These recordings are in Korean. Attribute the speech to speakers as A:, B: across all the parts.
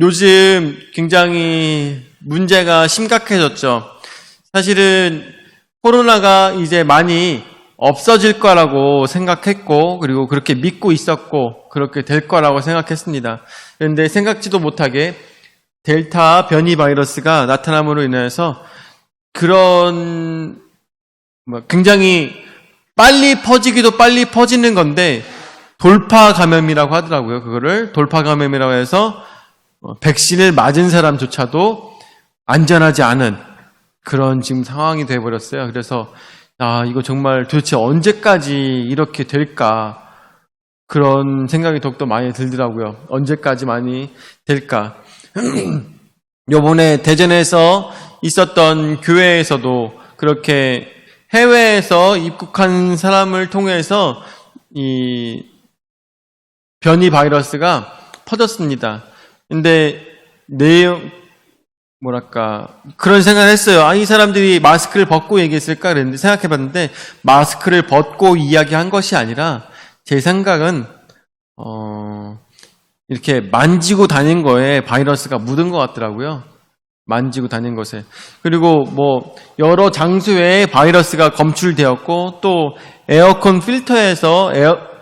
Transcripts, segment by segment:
A: 요즘 굉장히 문제가 심각해졌죠. 사실은 코로나가 이제 많이 없어질 거라고 생각했고, 그리고 그렇게 믿고 있었고, 그렇게 될 거라고 생각했습니다. 그런데 생각지도 못하게 델타 변이 바이러스가 나타남으로 인해서 그런 굉장히 빨리 퍼지기도 빨리 퍼지는 건데 돌파 감염이라고 하더라고요. 그거를 돌파 감염이라고 해서 백신을 맞은 사람조차도 안전하지 않은 그런 지금 상황이 돼버렸어요. 그래서 이거 정말 도대체 언제까지 이렇게 될까, 그런 생각이 더욱더 많이 들더라고요. 언제까지 많이 될까. 요번에 대전에서 있었던 교회에서도 그렇게 해외에서 입국한 사람을 통해서 이 변이 바이러스가 퍼졌습니다. 근데 그런 생각을 했어요. 이 사람들이 마스크를 벗고 얘기했을까 그랬는데, 생각해봤는데 마스크를 벗고 이야기한 것이 아니라 제 생각은 이렇게 만지고 다닌 거에 바이러스가 묻은 것 같더라고요. 만지고 다닌 것에. 그리고 여러 장소에 바이러스가 검출되었고, 또 에어컨 필터에서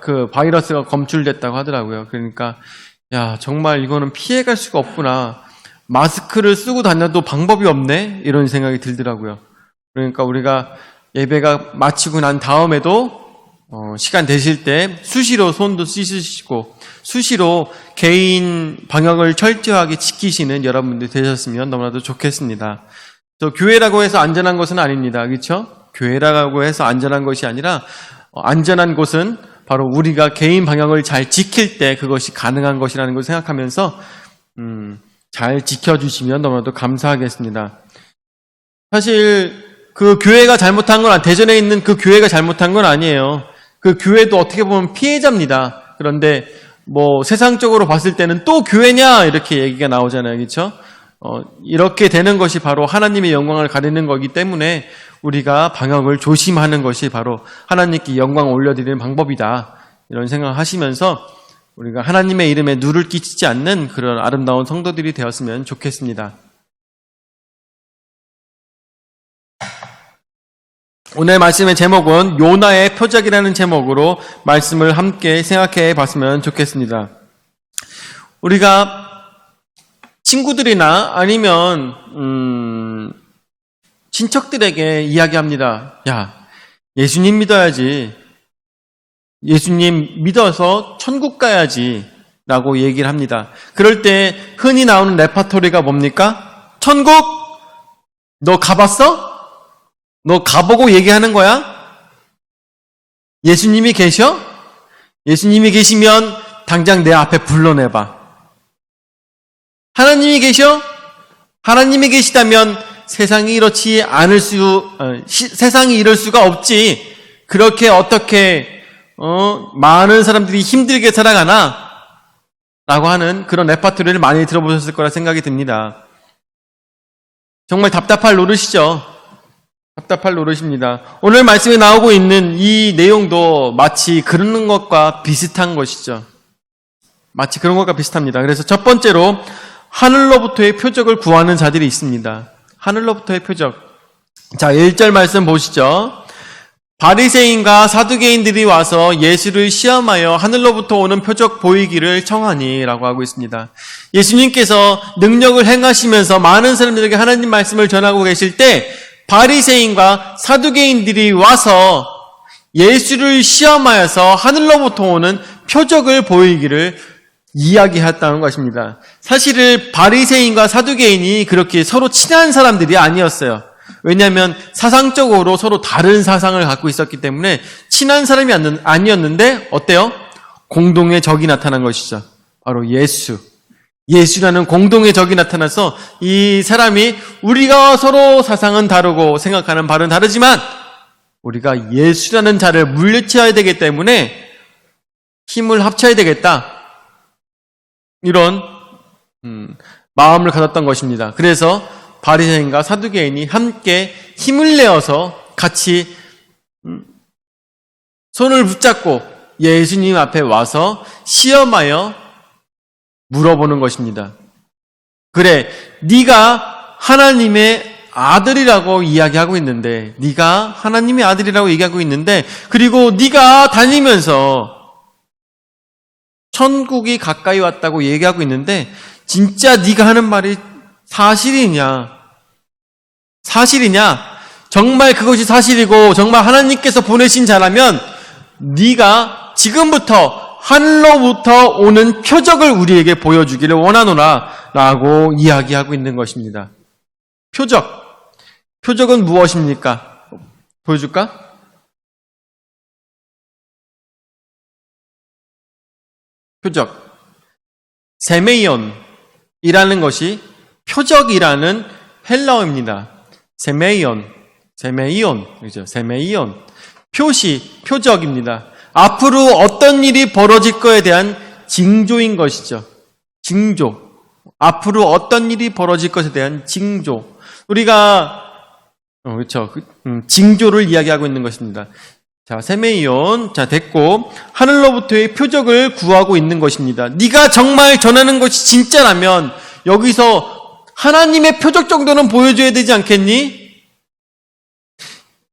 A: 그 바이러스가 검출됐다고 하더라고요. 그러니까 정말 이거는 피해갈 수가 없구나. 마스크를 쓰고 다녀도 방법이 없네, 이런 생각이 들더라고요. 그러니까 우리가 예배가 마치고 난 다음에도 시간 되실 때 수시로 손도 씻으시고 수시로 개인 방역을 철저하게 지키시는 여러분들이 되셨으면 너무나도 좋겠습니다. 또 교회라고 해서 안전한 것은 아닙니다. 그렇죠? 교회라고 해서 안전한 것이 아니라 안전한 곳은 바로 우리가 개인 방역을 잘 지킬 때 그것이 가능한 것이라는 걸 생각하면서 잘 지켜주시면 너무나도 감사하겠습니다. 사실 그 교회가 잘못한 건, 대전에 있는 그 교회가 잘못한 건 아니에요. 그 교회도 어떻게 보면 피해자입니다. 그런데 세상적으로 봤을 때는 또 교회냐, 이렇게 얘기가 나오잖아요. 그렇죠? 이렇게 되는 것이 바로 하나님의 영광을 가리는 거기 때문에 우리가 방역을 조심하는 것이 바로 하나님께 영광을 올려드리는 방법이다, 이런 생각을 하시면서 우리가 하나님의 이름에 누를 끼치지 않는 그런 아름다운 성도들이 되었으면 좋겠습니다. 오늘 말씀의 제목은 요나의 표적이라는 제목으로 말씀을 함께 생각해 봤으면 좋겠습니다. 우리가 친구들이나 아니면 친척들에게 이야기합니다. 예수님 믿어야지. 예수님 믿어서 천국 가야지 라고 얘기를 합니다. 그럴 때 흔히 나오는 레퍼토리가 뭡니까? 천국? 너 가봤어? 너 가보고 얘기하는 거야? 예수님이 계셔? 예수님이 계시면 당장 내 앞에 불러내봐. 하나님이 계셔? 하나님이 계시다면 세상이 이럴 수가 없지. 그렇게 어떻게 많은 사람들이 힘들게 살아가나? 라고 하는 그런 레퍼토리를 많이 들어보셨을 거라 생각이 듭니다. 정말 답답할 노릇이죠. 답답할 노릇입니다. 오늘 말씀에 나오고 있는 이 내용도 마치 그런 것과 비슷한 것이죠. 마치 그런 것과 비슷합니다. 그래서 첫 번째로 하늘로부터의 표적을 구하는 자들이 있습니다. 하늘로부터의 표적. 자, 1절 말씀 보시죠. 바리새인과 사두개인들이 와서 예수를 시험하여 하늘로부터 오는 표적 보이기를 청하니 라고 하고 있습니다. 예수님께서 능력을 행하시면서 많은 사람들에게 하나님 말씀을 전하고 계실 때 바리새인과 사두개인들이 와서 예수를 시험하여서 하늘로부터 오는 표적을 보이기를 이야기했다는 것입니다. 사실은 바리새인과 사두개인이 그렇게 서로 친한 사람들이 아니었어요. 왜냐하면 사상적으로 서로 다른 사상을 갖고 있었기 때문에 친한 사람이 아니었는데 어때요? 공동의 적이 나타난 것이죠. 바로 예수라는 공동의 적이 나타나서 이 사람이 우리가 서로 사상은 다르고 생각하는 바는 다르지만 우리가 예수라는 자를 물리쳐야 되기 때문에 힘을 합쳐야 되겠다, 이런 마음을 가졌던 것입니다. 그래서 바리새인과 사두개인이 함께 힘을 내어서 같이 손을 붙잡고 예수님 앞에 와서 시험하여 물어보는 것입니다. 그래, 네가 하나님의 아들이라고 이야기하고 있는데, 네가 하나님의 아들이라고 얘기하고 있는데, 그리고 네가 다니면서 천국이 가까이 왔다고 얘기하고 있는데, 진짜 네가 하는 말이 사실이냐? 정말 그것이 사실이고 정말 하나님께서 보내신 자라면 네가 지금부터 하늘로부터 오는 표적을 우리에게 보여주기를 원하노라 라고 이야기하고 있는 것입니다. 표적은 무엇입니까? 보여줄까? 표적. 세메이온이라는 것이 표적이라는 헬라어입니다. 세메이온, 그죠? 세메이온. 표적입니다. 앞으로 어떤 일이 벌어질 거에 대한 징조인 것이죠. 징조. 앞으로 어떤 일이 벌어질 것에 대한 징조. 우리가, 그렇죠. 징조를 이야기하고 있는 것입니다. 자, 세메이온. 자, 됐고. 하늘로부터의 표적을 구하고 있는 것입니다. 네가 정말 전하는 것이 진짜라면 여기서 하나님의 표적 정도는 보여줘야 되지 않겠니?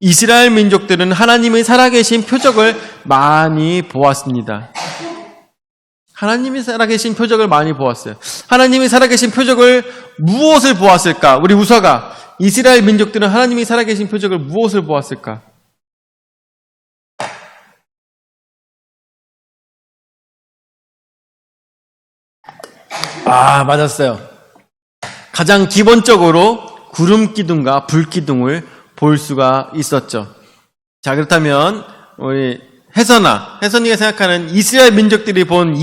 A: 이스라엘 민족들은 하나님의 살아계신 표적을 많이 보았습니다. 하나님이 살아계신 표적을 많이 보았어요. 하나님이 살아계신 표적을 무엇을 보았을까? 우리 우서가 이스라엘 민족들은 하나님이 살아계신 표적을 무엇을 보았을까? 맞았어요. 가장 기본적으로 구름 기둥과 불 기둥을 볼 수가 있었죠. 자, 그렇다면 우리 혜선이가 생각하는 이스라엘 민족들이 본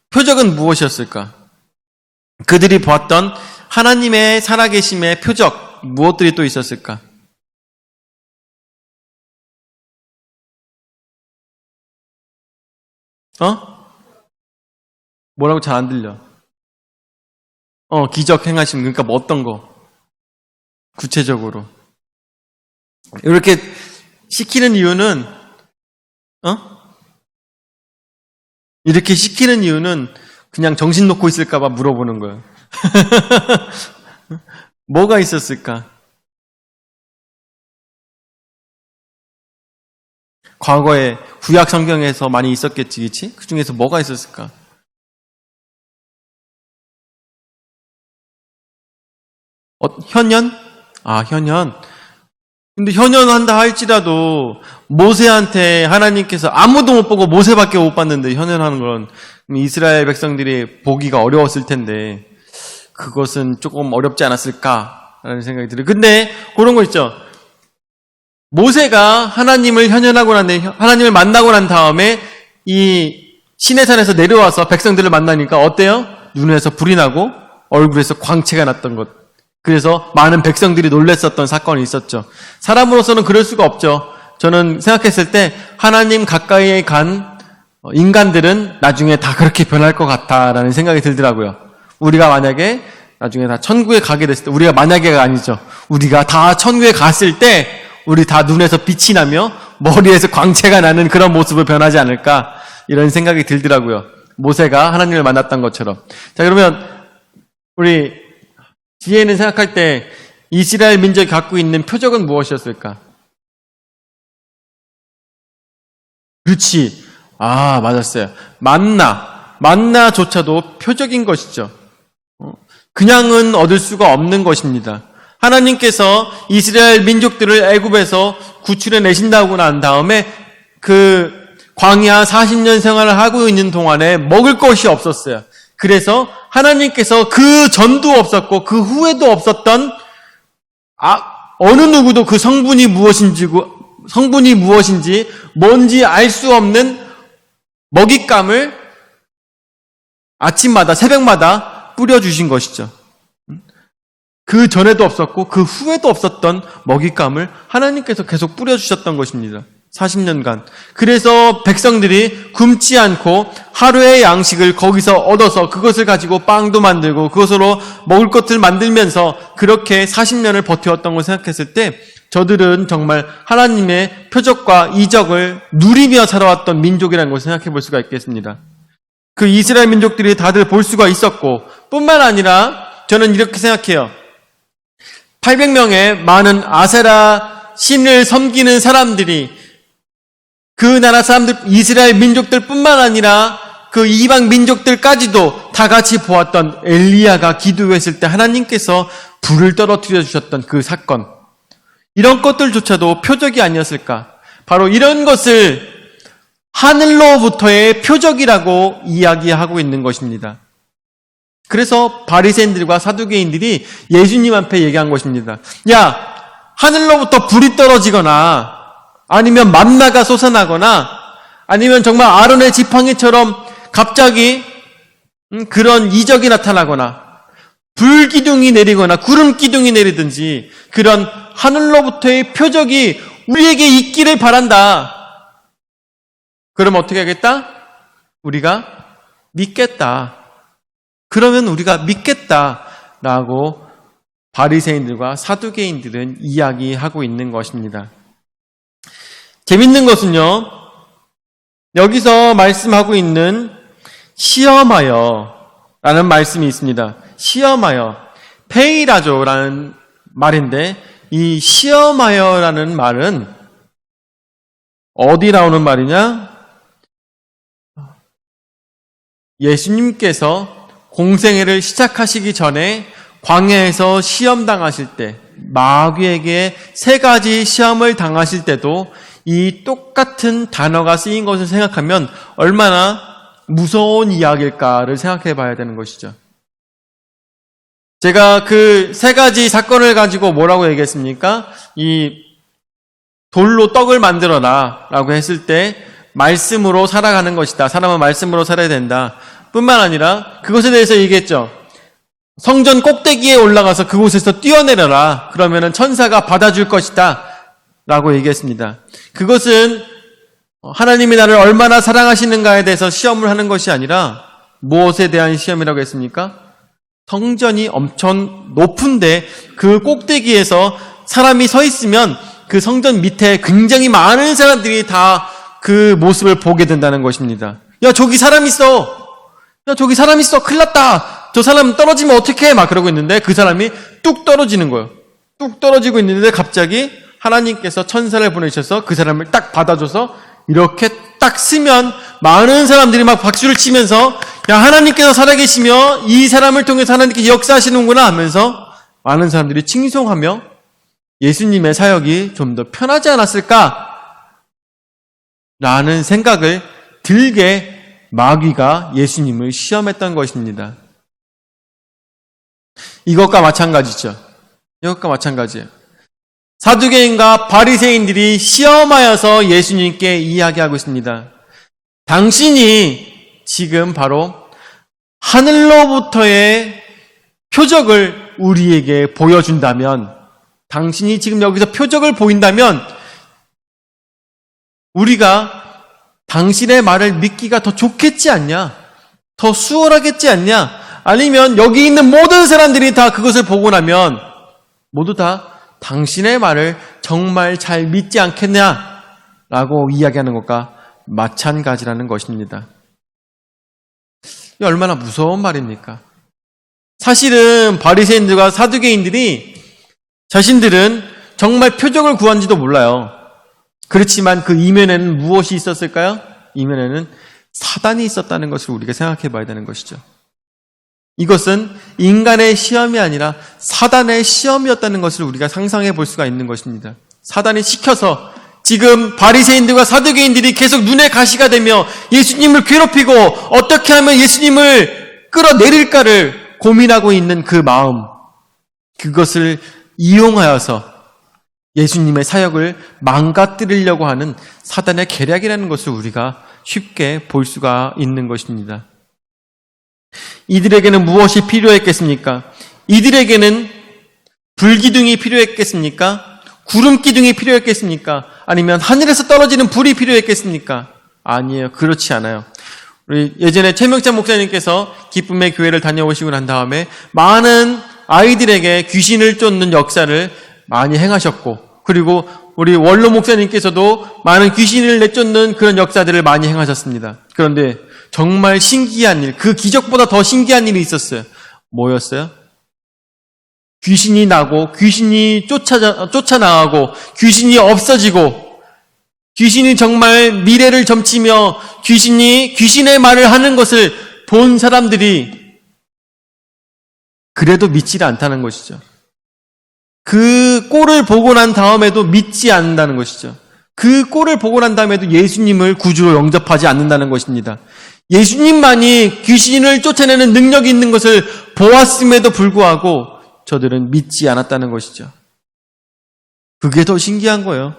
A: 표적은 무엇이었을까? 그들이 보았던 하나님의 살아계심의 표적 무엇들이 또 있었을까? 뭐라고 잘 안 들려? 기적 행하심. 그러니까 뭐 어떤 거? 구체적으로. 이렇게 시키는 이유는, 이렇게 시키는 이유는 그냥 정신 놓고 있을까봐 물어보는 거예요. 뭐가 있었을까? 과거에 구약 성경에서 많이 있었겠지, 그치? 그 중에서 뭐가 있었을까? 현현? 현현. 근데 현현한다 할지라도 모세한테 하나님께서 아무도 못 보고 모세밖에 못 봤는데 현현하는 건 이스라엘 백성들이 보기가 어려웠을 텐데 그것은 조금 어렵지 않았을까라는 생각이 들어요. 근데 그런 거 있죠. 모세가 하나님을 하나님을 만나고 난 다음에 이 시내산에서 내려와서 백성들을 만나니까 어때요? 눈에서 불이 나고 얼굴에서 광채가 났던 것. 그래서 많은 백성들이 놀랐었던 사건이 있었죠. 사람으로서는 그럴 수가 없죠. 저는 생각했을 때 하나님 가까이에 간 인간들은 나중에 다 그렇게 변할 것 같다라는 생각이 들더라고요. 우리가 만약에 나중에 다 천국에 가게 됐을 때, 우리가 만약에가 아니죠. 우리가 다 천국에 갔을 때 우리 다 눈에서 빛이 나며 머리에서 광채가 나는 그런 모습을 변하지 않을까 이런 생각이 들더라고요. 모세가 하나님을 만났던 것처럼. 자, 그러면 우리 지혜는 생각할 때 이스라엘 민족이 갖고 있는 표적은 무엇이었을까? 그렇지. 맞았어요. 만나조차도 표적인 것이죠. 그냥은 얻을 수가 없는 것입니다. 하나님께서 이스라엘 민족들을 애굽에서 구출해 내신다고 난 다음에 그 광야 40년 생활을 하고 있는 동안에 먹을 것이 없었어요. 그래서 하나님께서 그 전도 없었고 그 후에도 없었던 어느 누구도 그 성분이 무엇인지 뭔지 알 수 없는 먹잇감을 아침마다 새벽마다 뿌려주신 것이죠. 그 전에도 없었고 그 후에도 없었던 먹잇감을 하나님께서 계속 뿌려주셨던 것입니다. 40년간. 그래서 백성들이 굶지 않고 하루의 양식을 거기서 얻어서 그것을 가지고 빵도 만들고 그것으로 먹을 것을 만들면서 그렇게 40년을 버텨왔던 걸 생각했을 때 저들은 정말 하나님의 표적과 이적을 누리며 살아왔던 민족이라는 것을 생각해 볼 수가 있겠습니다. 그 이스라엘 민족들이 다들 볼 수가 있었고, 뿐만 아니라 저는 이렇게 생각해요. 800명의 많은 아세라 신을 섬기는 사람들이 그 나라 사람들, 이스라엘 민족들 뿐만 아니라 그 이방 민족들까지도 다 같이 보았던 엘리야가 기도했을 때 하나님께서 불을 떨어뜨려 주셨던 그 사건. 이런 것들조차도 표적이 아니었을까? 바로 이런 것을 하늘로부터의 표적이라고 이야기하고 있는 것입니다. 그래서 바리새인들과 사두개인들이 예수님 앞에 얘기한 것입니다. 야, 하늘로부터 불이 떨어지거나 아니면 만나가 솟아나거나 아니면 정말 아론의 지팡이처럼 갑자기 그런 이적이 나타나거나 불기둥이 내리거나 구름 기둥이 내리든지 그런 하늘로부터의 표적이 우리에게 있기를 바란다. 그럼 어떻게 하겠다? 우리가 믿겠다. 그러면 우리가 믿겠다라고 바리새인들과 사두개인들은 이야기하고 있는 것입니다. 재밌는 것은요, 여기서 말씀하고 있는 시험하여라는 말씀이 있습니다. 시험하여, 페이라조라는 말인데 이 시험하여라는 말은 어디 나오는 말이냐? 예수님께서 공생애를 시작하시기 전에 광야에서 시험 당하실 때, 마귀에게 3가지 시험을 당하실 때도 이 똑같은 단어가 쓰인 것을 생각하면 얼마나 무서운 이야기일까를 생각해 봐야 되는 것이죠. 제가 그 3가지 사건을 가지고 뭐라고 얘기했습니까? 이 돌로 떡을 만들어라 라고 했을 때 말씀으로 살아가는 것이다. 사람은 말씀으로 살아야 된다. 뿐만 아니라 그것에 대해서 얘기했죠. 성전 꼭대기에 올라가서 그곳에서 뛰어내려라. 그러면은 천사가 받아줄 것이다. 라고 얘기했습니다. 그것은 하나님이 나를 얼마나 사랑하시는가에 대해서 시험을 하는 것이 아니라 무엇에 대한 시험이라고 했습니까? 성전이 엄청 높은데 그 꼭대기에서 사람이 서 있으면 그 성전 밑에 굉장히 많은 사람들이 다 그 모습을 보게 된다는 것입니다. 야, 저기 사람 있어. 야, 저기 사람 있어. 큰일 났다. 저 사람 떨어지면 어떡해? 막 그러고 있는데 그 사람이 뚝 떨어지는 거예요. 뚝 떨어지고 있는데 갑자기 하나님께서 천사를 보내셔서 그 사람을 딱 받아줘서 이렇게 딱 쓰면 많은 사람들이 막 박수를 치면서 야, 하나님께서 살아계시며 이 사람을 통해서 하나님께서 역사하시는구나 하면서 많은 사람들이 칭송하며 예수님의 사역이 좀 더 편하지 않았을까? 라는 생각을 들게 마귀가 예수님을 시험했던 것입니다. 이것과 마찬가지죠. 이것과 마찬가지예요. 사두개인과 바리새인들이 시험하여서 예수님께 이야기하고 있습니다. 당신이 지금 바로 하늘로부터의 표적을 우리에게 보여준다면, 당신이 지금 여기서 표적을 보인다면 우리가 당신의 말을 믿기가 더 좋겠지 않냐? 더 수월하겠지 않냐? 아니면 여기 있는 모든 사람들이 다 그것을 보고 나면 모두 다 당신의 말을 정말 잘 믿지 않겠냐라고 이야기하는 것과 마찬가지라는 것입니다. 이 얼마나 무서운 말입니까? 사실은 바리새인들과 사두개인들이 자신들은 정말 표적을 구한지도 몰라요. 그렇지만 그 이면에는 무엇이 있었을까요? 이면에는 사단이 있었다는 것을 우리가 생각해 봐야 되는 것이죠. 이것은 인간의 시험이 아니라 사단의 시험이었다는 것을 우리가 상상해 볼 수가 있는 것입니다. 사단이 시켜서 지금 바리새인들과 사두개인들이 계속 눈에 가시가 되며 예수님을 괴롭히고 어떻게 하면 예수님을 끌어내릴까를 고민하고 있는 그 마음, 그것을 이용하여서 예수님의 사역을 망가뜨리려고 하는 사단의 계략이라는 것을 우리가 쉽게 볼 수가 있는 것입니다. 이들에게는 무엇이 필요했겠습니까? 이들에게는 불기둥이 필요했겠습니까? 구름기둥이 필요했겠습니까? 아니면 하늘에서 떨어지는 불이 필요했겠습니까? 아니에요. 그렇지 않아요. 우리 예전에 최명찬 목사님께서 기쁨의 교회를 다녀오시고 난 다음에 많은 아이들에게 귀신을 쫓는 역사를 많이 행하셨고, 그리고 우리 원로 목사님께서도 많은 귀신을 내쫓는 그런 역사들을 많이 행하셨습니다. 그런데 정말 신기한 일, 그 기적보다 더 신기한 일이 있었어요. 뭐였어요? 귀신이 나고, 귀신이 쫓아나가고, 귀신이 없어지고, 귀신이 정말 미래를 점치며 귀신의 말을 하는 것을 본 사람들이 그래도 믿지 않다는 것이죠. 그 꼴을 보고 난 다음에도 믿지 않는다는 것이죠. 그 꼴을 보고 난 다음에도 예수님을 구주로 영접하지 않는다는 것입니다. 예수님만이 귀신을 쫓아내는 능력이 있는 것을 보았음에도 불구하고 저들은 믿지 않았다는 것이죠. 그게 더 신기한 거예요.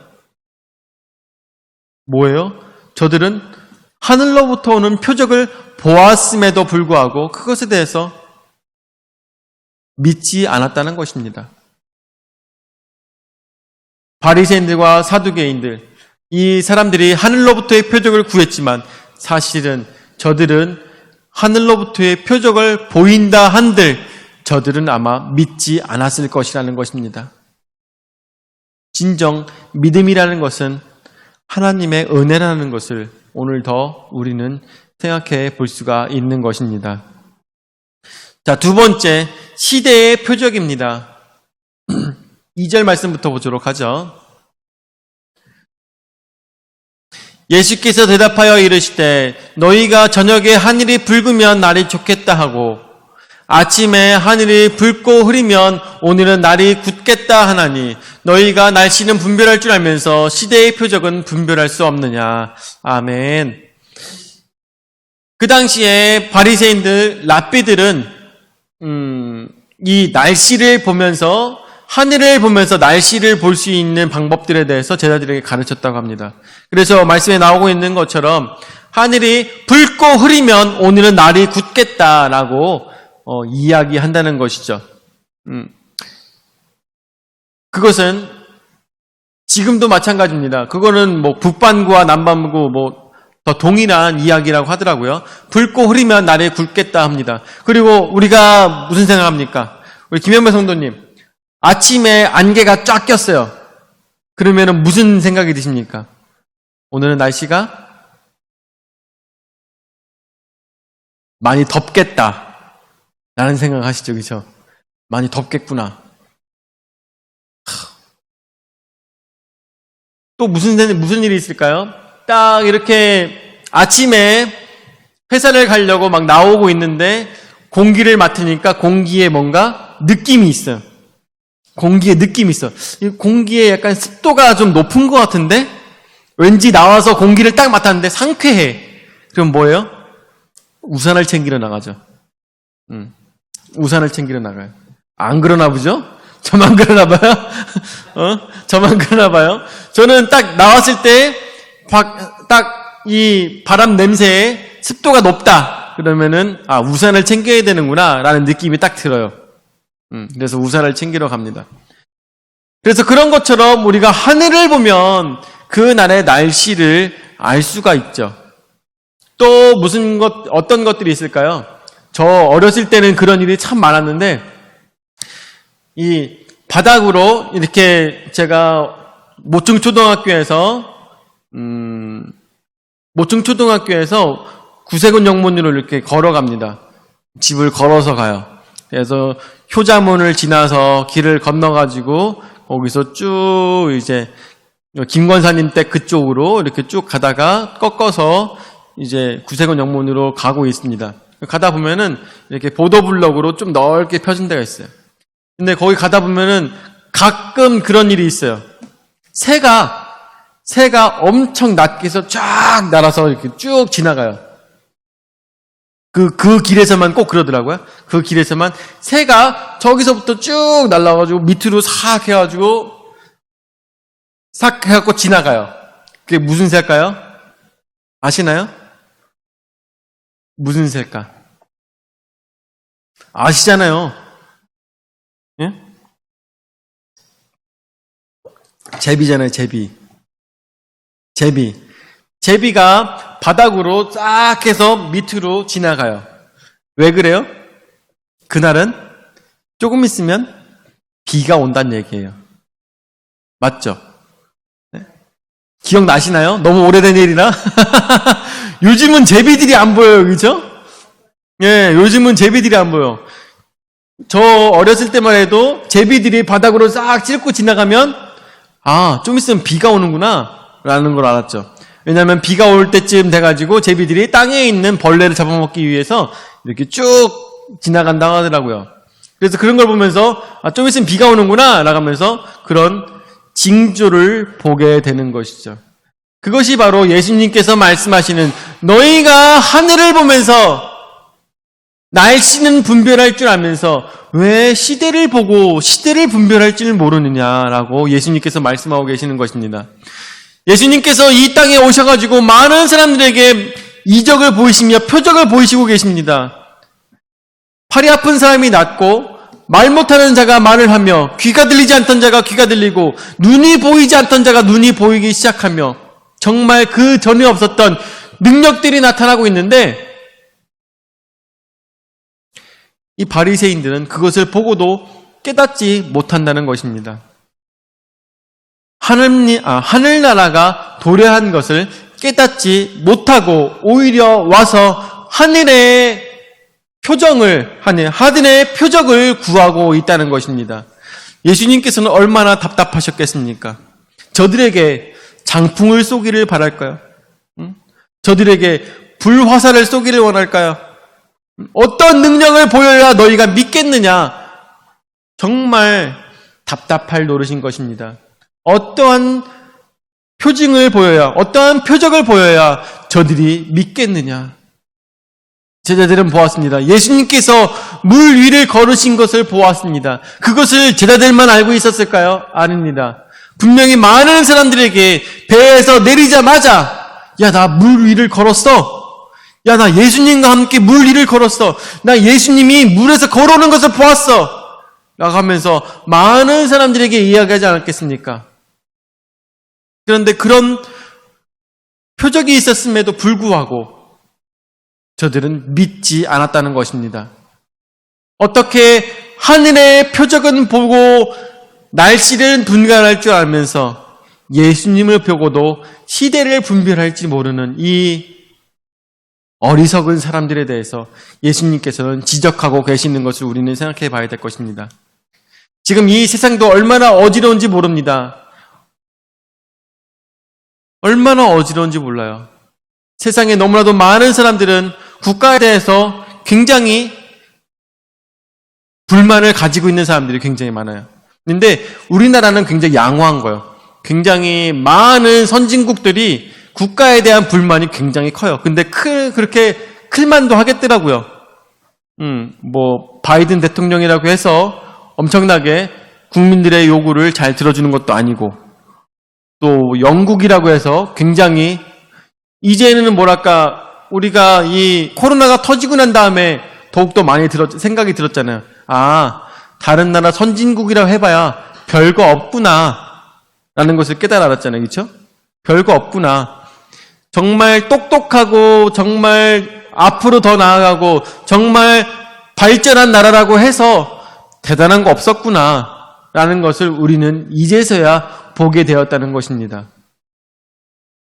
A: 뭐예요? 저들은 하늘로부터 오는 표적을 보았음에도 불구하고 그것에 대해서 믿지 않았다는 것입니다. 바리새인들과 사두개인들, 이 사람들이 하늘로부터의 표적을 구했지만 사실은 저들은 하늘로부터의 표적을 보인다 한들 저들은 아마 믿지 않았을 것이라는 것입니다. 진정 믿음이라는 것은 하나님의 은혜라는 것을 오늘 더 우리는 생각해 볼 수가 있는 것입니다. 자, 두 번째, 시대의 표적입니다. 2절 말씀부터 보도록 하죠. 예수께서 대답하여 이르시되 너희가 저녁에 하늘이 붉으면 날이 좋겠다 하고 아침에 하늘이 붉고 흐리면 오늘은 날이 굳겠다 하나니 너희가 날씨는 분별할 줄 알면서 시대의 표적은 분별할 수 없느냐. 아멘. 그 당시에 바리새인들, 랍비들은 이 날씨를 보면서 하늘을 보면서 날씨를 볼 수 있는 방법들에 대해서 제자들에게 가르쳤다고 합니다. 그래서 말씀에 나오고 있는 것처럼 하늘이 붉고 흐리면 오늘은 날이 굳겠다라고 이야기한다는 것이죠. 그것은 지금도 마찬가지입니다. 그거는 뭐 북반구와 남반구 더 동일한 이야기라고 하더라고요. 붉고 흐리면 날이 굳겠다 합니다. 그리고 우리가 무슨 생각합니까? 우리 김현배 성도님, 아침에 안개가 쫙 꼈어요. 그러면은 무슨 생각이 드십니까? 오늘은 날씨가 많이 덥겠다 라는 생각 하시죠, 그렇죠? 많이 덥겠구나. 또 무슨 일이 있을까요? 딱 이렇게 아침에 회사를 가려고 막 나오고 있는데 공기를 맡으니까 공기에 뭔가 느낌이 있어요. 공기에 느낌이 있어. 이 공기에 약간 습도가 좀 높은 것 같은데 왠지 나와서 공기를 딱 맡았는데 상쾌해. 그럼 뭐예요? 우산을 챙기러 나가죠. 우산을 챙기러 나가요. 안 그러나 보죠? 저만 그러나 봐요? 저만 그러나 봐요? 저는 딱 나왔을 때 딱 이 바람 냄새에 습도가 높다. 그러면은 우산을 챙겨야 되는구나 라는 느낌이 딱 들어요. 그래서 우산을 챙기러 갑니다. 그래서 그런 것처럼 우리가 하늘을 보면 그 날의 날씨를 알 수가 있죠. 또 어떤 것들이 있을까요? 저 어렸을 때는 그런 일이 참 많았는데, 이 바닥으로 이렇게 제가 모충초등학교에서 구세군 영문으로 이렇게 걸어갑니다. 집을 걸어서 가요. 그래서 효자문을 지나서 길을 건너가지고 거기서 쭉 이제 김권사님 댁 그쪽으로 이렇게 쭉 가다가 꺾어서 이제 구세군 영문으로 가고 있습니다. 가다 보면은 이렇게 보도블럭으로 좀 넓게 펴진 데가 있어요. 근데 거기 가다 보면은 가끔 그런 일이 있어요. 새가 엄청 낮게서 쫙 날아서 이렇게 쭉 지나가요. 그 길에서만 꼭 그러더라고요. 그 길에서만 새가 저기서부터 쭉 날아가지고 밑으로 싹 해가지고 싹 해갖고 지나가요. 그게 무슨 새일까요? 아시나요? 무슨 새일까? 아시잖아요. 예? 제비잖아요, 제비. 제비가 바닥으로 쫙 해서 밑으로 지나가요. 왜 그래요? 그날은 조금 있으면 비가 온다는 얘기예요. 맞죠? 네? 기억나시나요? 너무 오래된 일이라? 요즘은 제비들이 안 보여요, 그죠? 예, 요즘은 제비들이 안 보여. 저 어렸을 때만 해도 제비들이 바닥으로 싹 찔고 지나가면 좀 있으면 비가 오는구나 라는 걸 알았죠. 왜냐하면 비가 올 때쯤 돼가지고 제비들이 땅에 있는 벌레를 잡아먹기 위해서 이렇게 쭉 지나간다고 하더라고요. 그래서 그런 걸 보면서 좀 있으면 비가 오는구나 라고 하면서 그런 징조를 보게 되는 것이죠. 그것이 바로 예수님께서 말씀하시는 너희가 하늘을 보면서 날씨는 분별할 줄 알면서 왜 시대를 보고 시대를 분별할 줄 모르느냐라고 예수님께서 말씀하고 계시는 것입니다. 예수님께서 이 땅에 오셔가지고 많은 사람들에게 이적을 보이시며 표적을 보이시고 계십니다. 팔이 아픈 사람이 낫고 말 못하는 자가 말을 하며 귀가 들리지 않던 자가 귀가 들리고 눈이 보이지 않던 자가 눈이 보이기 시작하며 정말 그 전에 없었던 능력들이 나타나고 있는데 이 바리새인들은 그것을 보고도 깨닫지 못한다는 것입니다. 하늘나라가 도래한 것을 깨닫지 못하고 오히려 와서 하늘의 표적을 구하고 있다는 것입니다. 예수님께서는 얼마나 답답하셨겠습니까? 저들에게 장풍을 쏘기를 바랄까요? 저들에게 불화살을 쏘기를 원할까요? 어떤 능력을 보여야 너희가 믿겠느냐? 정말 답답할 노릇인 것입니다. 어떠한 어떠한 표적을 보여야 저들이 믿겠느냐? 제자들은 보았습니다. 예수님께서 물 위를 걸으신 것을 보았습니다. 그것을 제자들만 알고 있었을까요? 아닙니다. 분명히 많은 사람들에게 배에서 내리자마자 야, 나 물 위를 걸었어. 야, 나 예수님과 함께 물 위를 걸었어. 나 예수님이 물에서 걸어오는 것을 보았어. 라고 하면서 많은 사람들에게 이야기하지 않았겠습니까? 그런데 그런 표적이 있었음에도 불구하고 저들은 믿지 않았다는 것입니다. 어떻게 하늘의 표적은 보고 날씨를 분간할 줄 알면서 예수님을 보고도 시대를 분별할지 모르는 이 어리석은 사람들에 대해서 예수님께서는 지적하고 계시는 것을 우리는 생각해 봐야 될 것입니다. 지금 이 세상도 얼마나 어지러운지 모릅니다. 얼마나 어지러운지 몰라요. 세상에 너무나도 많은 사람들은 국가에 대해서 굉장히 불만을 가지고 있는 사람들이 굉장히 많아요. 그런데 우리나라는 굉장히 양호한 거예요. 굉장히 많은 선진국들이 국가에 대한 불만이 굉장히 커요. 근데 그렇게 클만도 하겠더라고요. 바이든 대통령이라고 해서 엄청나게 국민들의 요구를 잘 들어주는 것도 아니고, 또 영국이라고 해서 굉장히 이제는 우리가 이 코로나가 터지고 난 다음에 더욱더 많이 생각이 들었잖아요. 다른 나라 선진국이라고 해봐야 별거 없구나 라는 것을 깨달아 알았잖아요. 그렇죠? 별거 없구나. 정말 똑똑하고 정말 앞으로 더 나아가고 정말 발전한 나라라고 해서 대단한 거 없었구나 라는 것을 우리는 이제서야 보게 되었다는 것입니다.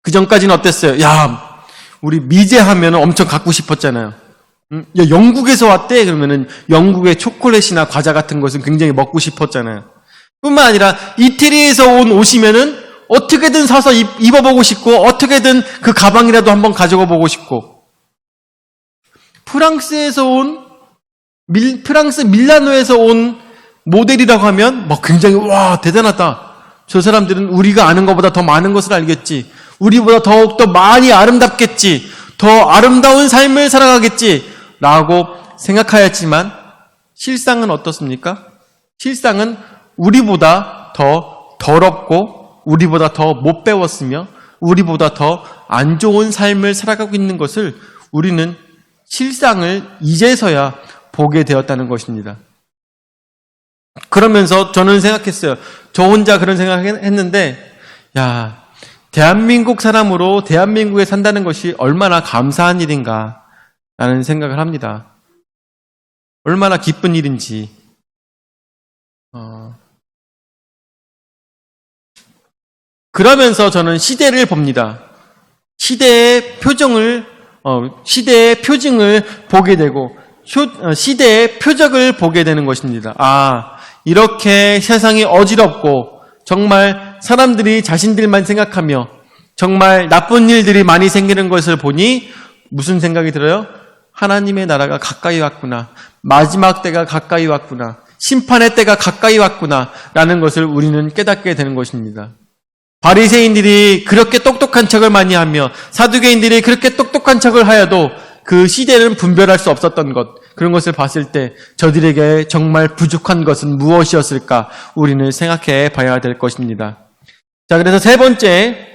A: 그 전까지는 어땠어요? 야, 우리 미제 하면 엄청 갖고 싶었잖아요. 야, 영국에서 왔대? 그러면은 영국의 초콜릿이나 과자 같은 것은 굉장히 먹고 싶었잖아요. 뿐만 아니라 이태리에서 온 옷이면은 어떻게든 사서 입어보고 싶고 어떻게든 그 가방이라도 한번 가져가 보고 싶고, 프랑스 밀라노에서 온 모델이라고 하면 굉장히 와 대단하다. 저 사람들은 우리가 아는 것보다 더 많은 것을 알겠지. 우리보다 더욱더 많이 아름답겠지. 더 아름다운 삶을 살아가겠지. 라고 생각하였지만 실상은 어떻습니까? 실상은 우리보다 더 더럽고 우리보다 더 못 배웠으며 우리보다 더 안 좋은 삶을 살아가고 있는 것을 우리는 실상을 이제서야 보게 되었다는 것입니다. 그러면서 저는 생각했어요. 저 혼자 그런 생각을 했는데, 야, 대한민국 사람으로 대한민국에 산다는 것이 얼마나 감사한 일인가 라는 생각을 합니다. 얼마나 기쁜 일인지. 그러면서 저는 시대를 봅니다. 시대의 표정을 시대의 표징을 보게 되고 시대의 표적을 보게 되는 것입니다. 이렇게 세상이 어지럽고 정말 사람들이 자신들만 생각하며 정말 나쁜 일들이 많이 생기는 것을 보니 무슨 생각이 들어요? 하나님의 나라가 가까이 왔구나. 마지막 때가 가까이 왔구나. 심판의 때가 가까이 왔구나. 라는 것을 우리는 깨닫게 되는 것입니다. 바리새인들이 그렇게 똑똑한 척을 많이 하며 사두개인들이 그렇게 똑똑한 척을 하여도 그 시대는 분별할 수 없었던 것, 그런 것을 봤을 때 저들에게 정말 부족한 것은 무엇이었을까 우리는 생각해 봐야 될 것입니다. 자, 그래서 세 번째,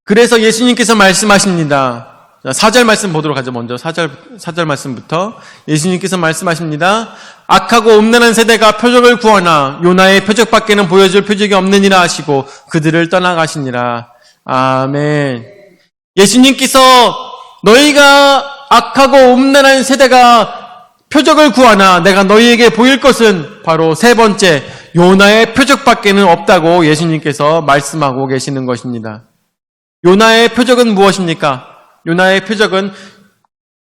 A: 그래서 예수님께서 말씀하십니다. 자, 4절 말씀 보도록 하죠. 먼저 4절 말씀부터 예수님께서 말씀하십니다. 악하고 음란한 세대가 표적을 구하나 요나의 표적밖에는 보여줄 표적이 없느니라 하시고 그들을 떠나가시니라. 아멘. 예수님께서 너희가 악하고 음란한 세대가 표적을 구하나 내가 너희에게 보일 것은 바로 세 번째 요나의 표적밖에는 없다고 예수님께서 말씀하고 계시는 것입니다. 요나의 표적은 무엇입니까? 요나의 표적은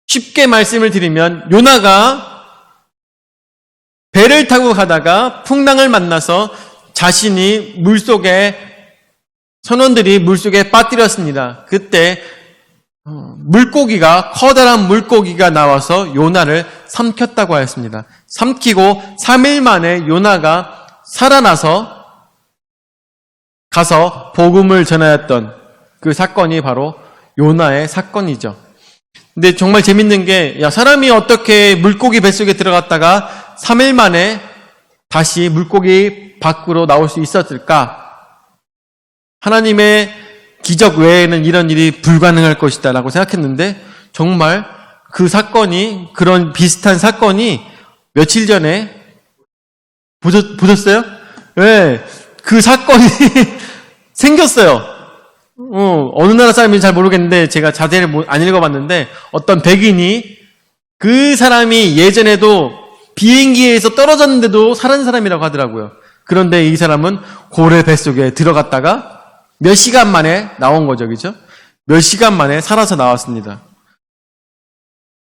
A: 쉽게 말씀을 드리면 요나가 배를 타고 가다가 풍랑을 만나서 자신이 물속에 선원들이 물속에 빠뜨렸습니다. 그때 물고기가 커다란 물고기가 나와서 요나를 삼켰다고 하였습니다. 삼키고 3일 만에 요나가 살아나서 가서 복음을 전하였던 그 사건이 바로 요나의 사건이죠. 근데 정말 재밌는 게 사람이 어떻게 물고기 뱃속에 들어갔다가 3일 만에 다시 물고기 밖으로 나올 수 있었을까? 하나님의 기적 외에는 이런 일이 불가능할 것이다 라고 생각했는데 정말 그 사건이 그런 비슷한 사건이 며칠 전에 보셨어요? 네, 그 사건이 생겼어요. 어느 나라 사람인지 잘 모르겠는데 제가 자세히 안 읽어봤는데 어떤 백인이 그 사람이 예전에도 비행기에서 떨어졌는데도 살은 사람이라고 하더라고요. 그런데 이 사람은 고래 뱃속에 들어갔다가 몇 시간 만에 나온 거죠. 그죠? 몇 시간 만에 살아서 나왔습니다.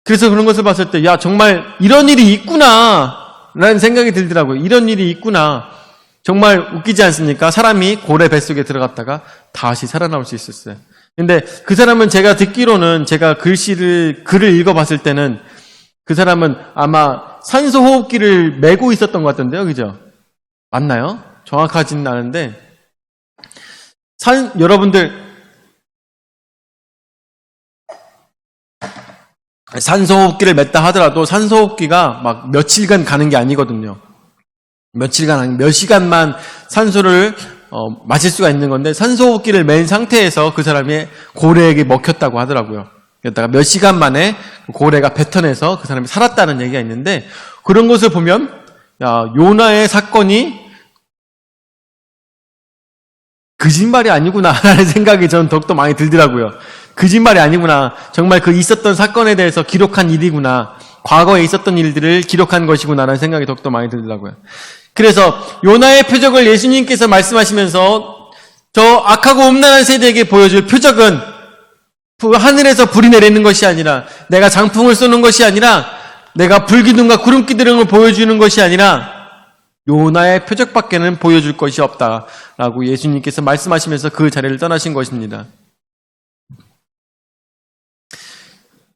A: 그래서 그런 것을 봤을 때 정말 이런 일이 있구나 라는 생각이 들더라고요. 이런 일이 있구나. 정말 웃기지 않습니까? 사람이 고래 뱃속에 들어갔다가 다시 살아나올 수 있었어요. 근데 그 사람은 제가 듣기로는 제가 글을 읽어봤을 때는 그 사람은 아마 산소호흡기를 메고 있었던 것 같던데요. 그죠? 맞나요? 정확하지는 않은데 여러분들 산소호흡기를 맸다 하더라도 산소호흡기가 막 며칠간 가는 게 아니거든요. 며칠간, 몇 시간만 산소를 마실 수가 있는 건데 산소호흡기를 맨 상태에서 그 사람이 고래에게 먹혔다고 하더라고요. 그러다가 몇 시간 만에 고래가 뱉어내서 그 사람이 살았다는 얘기가 있는데 그런 것을 보면 요나의 사건이 거짓말이 아니구나 라는 생각이 저는 더욱더 많이 들더라고요. 거짓말이 아니구나. 정말 그 있었던 사건에 대해서 기록한 일이구나. 과거에 있었던 일들을 기록한 것이구나 라는 생각이 더욱더 많이 들더라고요. 그래서 요나의 표적을 예수님께서 말씀하시면서 저 악하고 음란한 세대에게 보여줄 표적은 하늘에서 불이 내리는 것이 아니라 내가 장풍을 쏘는 것이 아니라 내가 불기둥과 구름기둥을 보여주는 것이 아니라 요나의 표적밖에는 보여줄 것이 없다라고 예수님께서 말씀하시면서 그 자리를 떠나신 것입니다.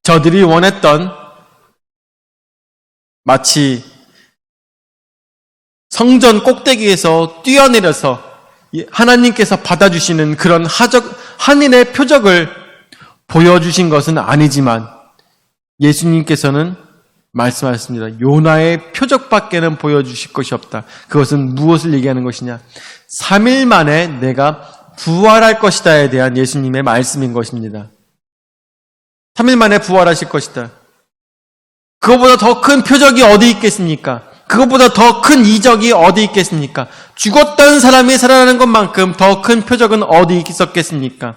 A: 저들이 원했던 마치 성전 꼭대기에서 뛰어내려서 하나님께서 받아주시는 그런 하늘의 표적을 보여주신 것은 아니지만 예수님께서는 말씀하셨습니다. 요나의 표적밖에는 보여주실 것이 없다. 그것은 무엇을 얘기하는 것이냐? 3일 만에 내가 부활할 것이다에 대한 예수님의 말씀인 것입니다. 3일 만에 부활하실 것이다. 그것보다 더 큰 표적이 어디 있겠습니까? 그것보다 더 큰 이적이 어디 있겠습니까? 죽었던 사람이 살아나는 것만큼 더 큰 표적은 어디 있었겠습니까?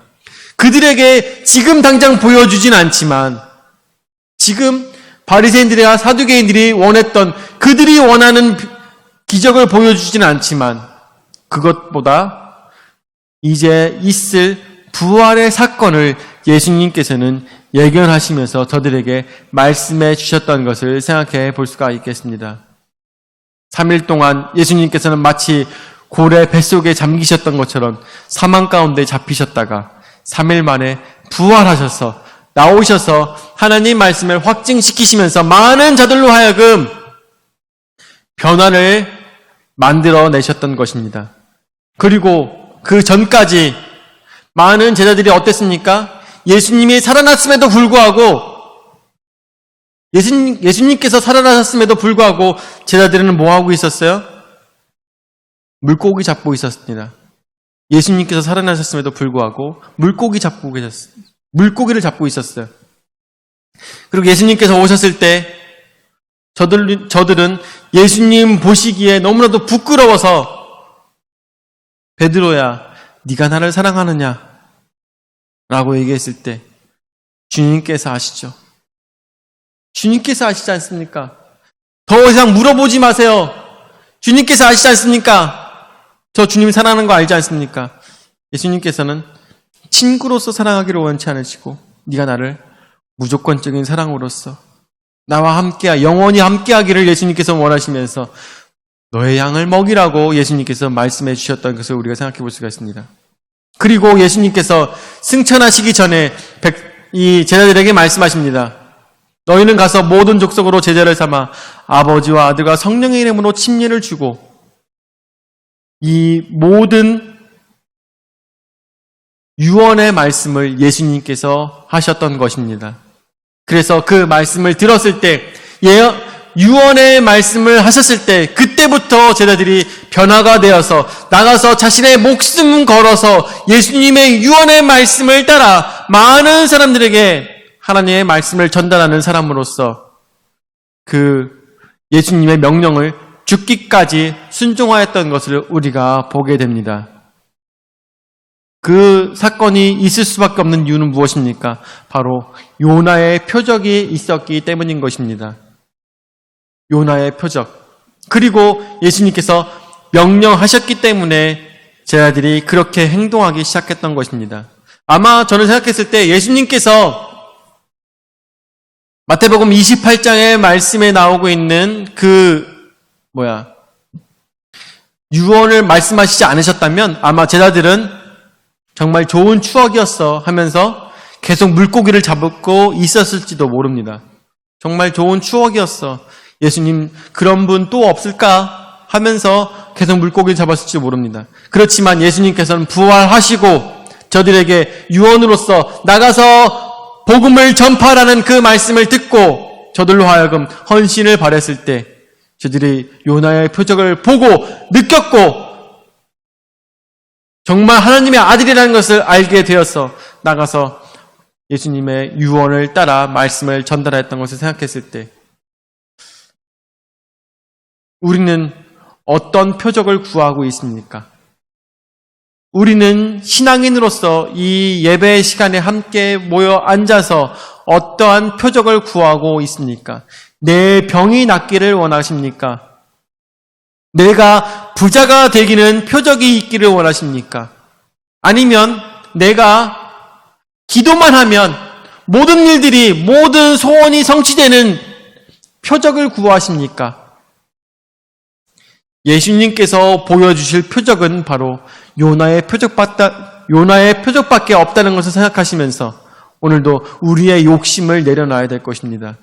A: 그들에게 지금 당장 보여주진 않지만 지금 바리새인들이나 사두개인들이 원했던 그들이 원하는 기적을 보여주지는 않지만 그것보다 이제 있을 부활의 사건을 예수님께서는 예견하시면서 저들에게 말씀해 주셨던 것을 생각해 볼 수가 있겠습니다. 3일 동안 예수님께서는 마치 고래 뱃속에 잠기셨던 것처럼 사망 가운데 잡히셨다가 3일 만에 부활하셔서 나오셔서 하나님 말씀을 확증시키시면서 많은 자들로 하여금 변화를 만들어내셨던 것입니다. 그리고 그 전까지 많은 제자들이 어땠습니까? 예수님이 살아났음에도 불구하고 예수님께서 살아나셨음에도 불구하고 제자들은 뭐하고 있었어요? 물고기 잡고 있었습니다. 예수님께서 살아나셨음에도 불구하고 물고기를 잡고 있었어요. 그리고 예수님께서 오셨을 때 저들은 예수님 보시기에 너무나도 부끄러워서 베드로야, 네가 나를 사랑하느냐? 라고 얘기했을 때 주님께서 아시죠? 주님께서 아시지 않습니까? 더 이상 물어보지 마세요. 주님께서 아시지 않습니까? 저 주님 사랑하는 거 알지 않습니까? 예수님께서는 친구로서 사랑하기를 원치 않으시고 네가 나를 무조건적인 사랑으로서 나와 함께 영원히 함께하기를 예수님께서 원하시면서 너의 양을 먹이라고 예수님께서 말씀해 주셨던 것을 우리가 생각해 볼 수가 있습니다. 그리고 예수님께서 승천하시기 전에 이 제자들에게 말씀하십니다. 너희는 가서 모든 족속으로 제자를 삼아 아버지와 아들과 성령의 이름으로 침례를 주고 이 모든 유언의 말씀을 예수님께서 하셨던 것입니다. 그래서 그 말씀을 들었을 때 유언의 말씀을 하셨을 때 그때부터 제자들이 변화가 되어서 나가서 자신의 목숨 걸어서 예수님의 유언의 말씀을 따라 많은 사람들에게 하나님의 말씀을 전달하는 사람으로서 그 예수님의 명령을 죽기까지 순종하였던 것을 우리가 보게 됩니다. 그 사건이 있을 수밖에 없는 이유는 무엇입니까? 바로 요나의 표적이 있었기 때문인 것입니다. 요나의 표적. 그리고 예수님께서 명령하셨기 때문에 제자들이 그렇게 행동하기 시작했던 것입니다. 아마 저는 생각했을 때 예수님께서 마태복음 28장의 말씀에 나오고 있는 유언을 말씀하시지 않으셨다면 아마 제자들은 정말 좋은 추억이었어 하면서 계속 물고기를 잡고 있었을지도 모릅니다. 정말 좋은 추억이었어. 예수님 그런 분 또 없을까 하면서 계속 물고기를 잡았을지 모릅니다. 그렇지만 예수님께서는 부활하시고 저들에게 유언으로서 나가서 복음을 전파라는 그 말씀을 듣고 저들로 하여금 헌신을 바랬을 때 저들이 요나의 표적을 보고 느꼈고 정말 하나님의 아들이라는 것을 알게 되어서 나가서 예수님의 유언을 따라 말씀을 전달했던 것을 생각했을 때 우리는 어떤 표적을 구하고 있습니까? 우리는 신앙인으로서 이 예배 시간에 함께 모여 앉아서 어떠한 표적을 구하고 있습니까? 내 병이 낫기를 원하십니까? 내가 부자가 되기는 표적이 있기를 원하십니까? 아니면 내가 기도만 하면 모든 일들이 모든 소원이 성취되는 표적을 구하십니까? 예수님께서 보여주실 표적은 바로 요나의 표적밖에 없다는 것을 생각하시면서 오늘도 우리의 욕심을 내려놔야 될 것입니다.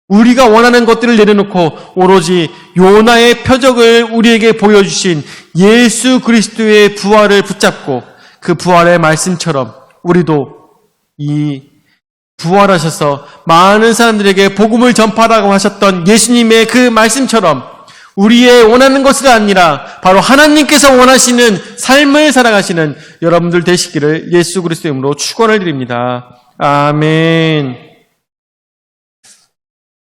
A: 우리가 원하는 것들을 내려놓고 오로지 요나의 표적을 우리에게 보여주신 예수 그리스도의 부활을 붙잡고 그 부활의 말씀처럼 우리도 이 부활하셔서 많은 사람들에게 복음을 전파라고 하셨던 예수님의 그 말씀처럼 우리의 원하는 것이 아니라 바로 하나님께서 원하시는 삶을 살아가시는 여러분들 되시기를 예수 그리스도의 이름으로 축원을 드립니다. 아멘.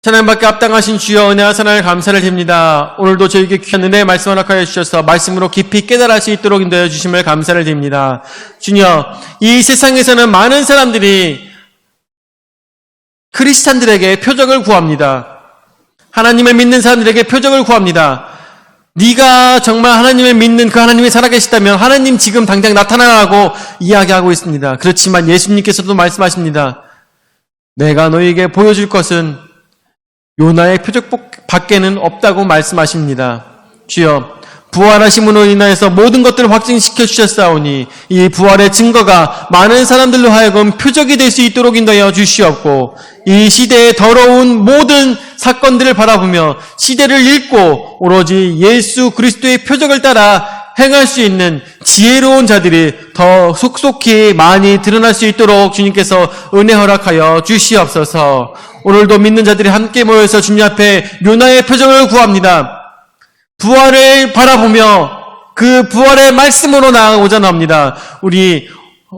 A: 하나님밖에 합당하신 주여 은혜와 사랑을 감사를 드립니다. 오늘도 저에게 귀한 은혜의 말씀을 허락하여 주셔서 말씀으로 깊이 깨달을 수 있도록 인도해 주심을 감사를 드립니다. 주여, 이 세상에서는 많은 사람들이 크리스찬들에게 표적을 구합니다. 하나님을 믿는 사람들에게 표적을 구합니다. 네가 정말 하나님을 믿는 그 하나님이 살아계시다면 하나님 지금 당장 나타나라고 이야기하고 있습니다. 그렇지만 예수님께서도 말씀하십니다. 내가 너희에게 보여줄 것은 요나의 표적 밖에는 없다고 말씀하십니다. 주여, 부활하심으로 인하여서 모든 것들을 확증시켜 주셨사오니 이 부활의 증거가 많은 사람들로 하여금 표적이 될 수 있도록 인도하여 주시옵고, 이 시대의 더러운 모든 사건들을 바라보며 시대를 읽고 오로지 예수 그리스도의 표적을 따라 행할 수 있는 지혜로운 자들이 더 속속히 많이 드러날 수 있도록 주님께서 은혜 허락하여 주시옵소서. 오늘도 믿는 자들이 함께 모여서 주님 앞에 요나의 표적을 구합니다. 부활을 바라보며 그 부활의 말씀으로 나아가고자 합니다. 우리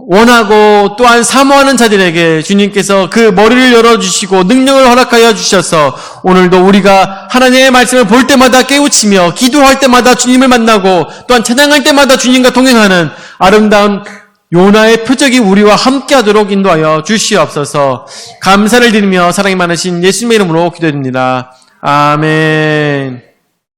A: 원하고 또한 사모하는 자들에게 주님께서 그 머리를 열어주시고 능력을 허락하여 주셔서 오늘도 우리가 하나님의 말씀을 볼 때마다 깨우치며 기도할 때마다 주님을 만나고 또한 찬양할 때마다 주님과 동행하는 아름다운 요나의 표적이 우리와 함께하도록 인도하여 주시옵소서. 감사를 드리며 사랑이 많으신 예수님의 이름으로 기도드립니다. 아멘.